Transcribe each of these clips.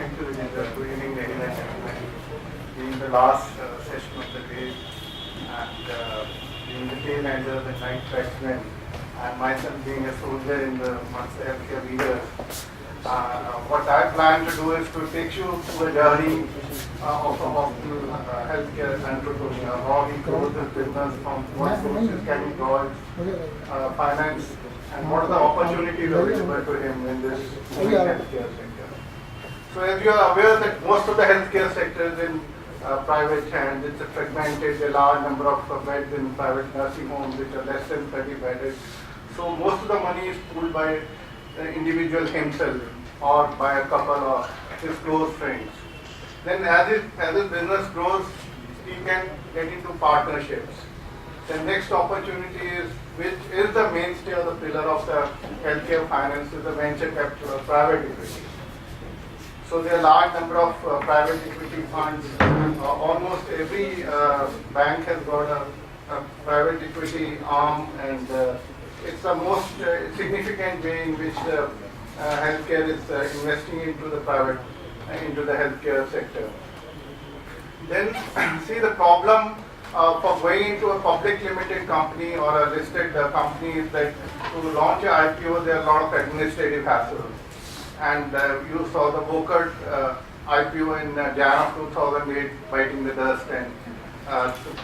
Thank you, Vijay. Good evening, ladies and gentlemen. Being the last session of the day and being the tail ender, the night freshman, and myself being a soldier in the Matsya Healthcare Leaders, what I plan to do is to take you through a journey of healthcare entrepreneur, how he grows his business, from what sources can he draw his finance, and what are the opportunities available to him in this healthcare sector. So as you are aware that most of the healthcare sector is in private hands. It's a fragmented, a large number of beds in private nursing homes which are less than 30 bedded. So most of the money is pooled by the individual himself or by a couple or his close friends. Then as his business grows, he can get into partnerships. The next opportunity is, which is the mainstay or the pillar of the healthcare finance, is the venture capital or private equity. So there are a large number of private equity funds. Almost every bank has got a private equity arm, and it's the most significant way in which the healthcare is investing into the into the healthcare sector. Then see the problem for going into a public limited company or a listed company is that to launch an IPO there are a lot of administrative hassles. And you saw the Vocert IPO in Jan of 2008 biting the dust, and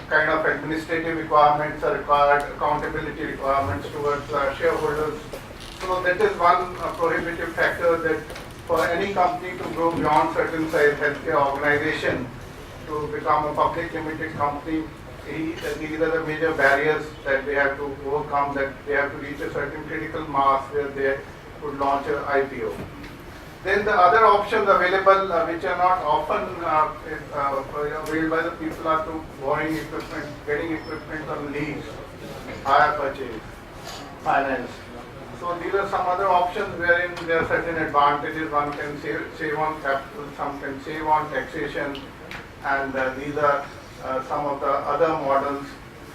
kind of administrative requirements are required, accountability requirements towards shareholders. So that is one prohibitive factor, that for any company to grow beyond certain size healthcare organization to become a public limited company, these are the major barriers that they have to overcome, that they have to reach a certain critical mass where they could launch an IPO. Then the other options available, which are not often availed by the people, are to borrowing equipment, getting equipment on lease, hire purchase, finance. So these are some other options wherein there are certain advantages. One can save on capital, some can save on taxation, and these are some of the other models.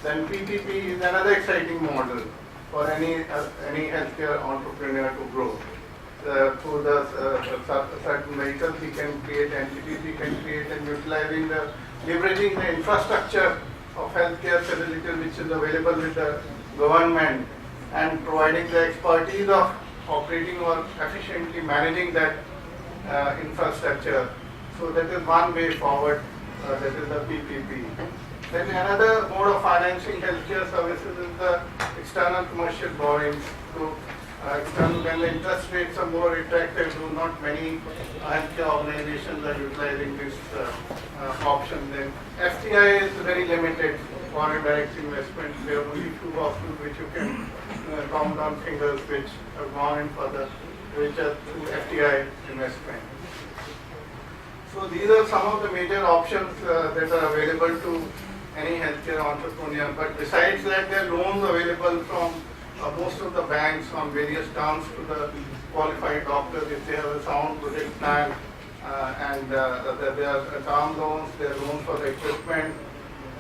Then PPP is another exciting model for any healthcare entrepreneur to grow. Through the certain vehicles, he can create entities, he can create, and leveraging the infrastructure of healthcare facilities which is available with the government, and providing the expertise of operating or efficiently managing that infrastructure. So that is one way forward, that is the PPP. Then another mode of financing healthcare services is the external commercial borrowings. So when the interest rates are more attractive, not many healthcare organizations are utilizing this option. Then FDI is very limited, foreign direct investment. There are only few hospitals which you can count on fingers which have gone in for which are through FDI investment. So these are some of the major options that are available to any healthcare entrepreneur. But besides that, there are loans available from most of the banks on various terms to the qualified doctors if they have a sound project plan, and there are term loans, there are loans for the equipment,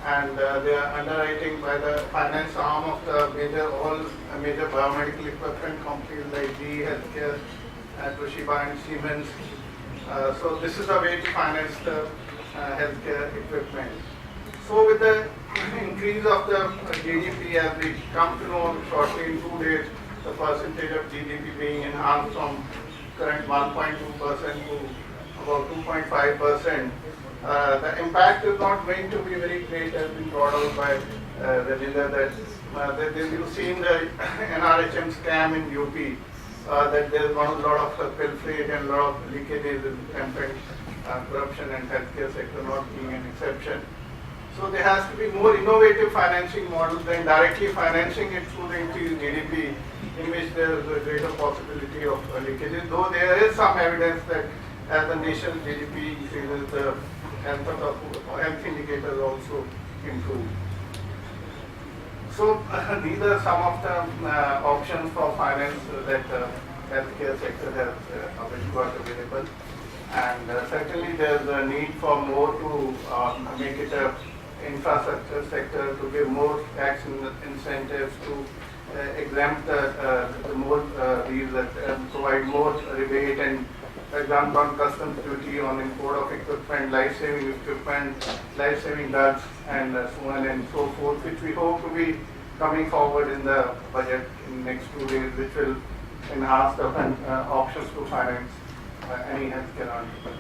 and they are underwriting by the finance arm of the all major biomedical equipment companies like GE Healthcare, Toshiba and Siemens. So this is a way to finance the healthcare equipment. So with the increase of the GDP, as we come to know shortly in 2 days, the percentage of GDP being enhanced from current 1.2% to about 2.5%, the impact is not going to be very great, as been brought out by the leader, that you've seen the NRHM scam in UP, that there is a lot of pilferage and a lot of leakages in rampant corruption, and healthcare sector not being an exception. So there has to be more innovative financing models than directly financing it through the increased GDP, in which there is a greater possibility of leakages. Though there is some evidence that as the nation's GDP increases, the health indicators also improve. So these are some of the options for finance that healthcare sector has got available. And certainly there is a need for more to make it a infrastructure sector, to give more tax incentives, to exempt the more these provide more rebate and for example, on customs duty, on import of equipment, life-saving equipment, life-saving drugs, and so on and so forth, which we hope to be coming forward in the budget in the next 2 days, which will enhance the options to finance any healthcare entrepreneur.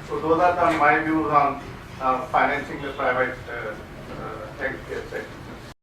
So those are my views on financing the private healthcare sector.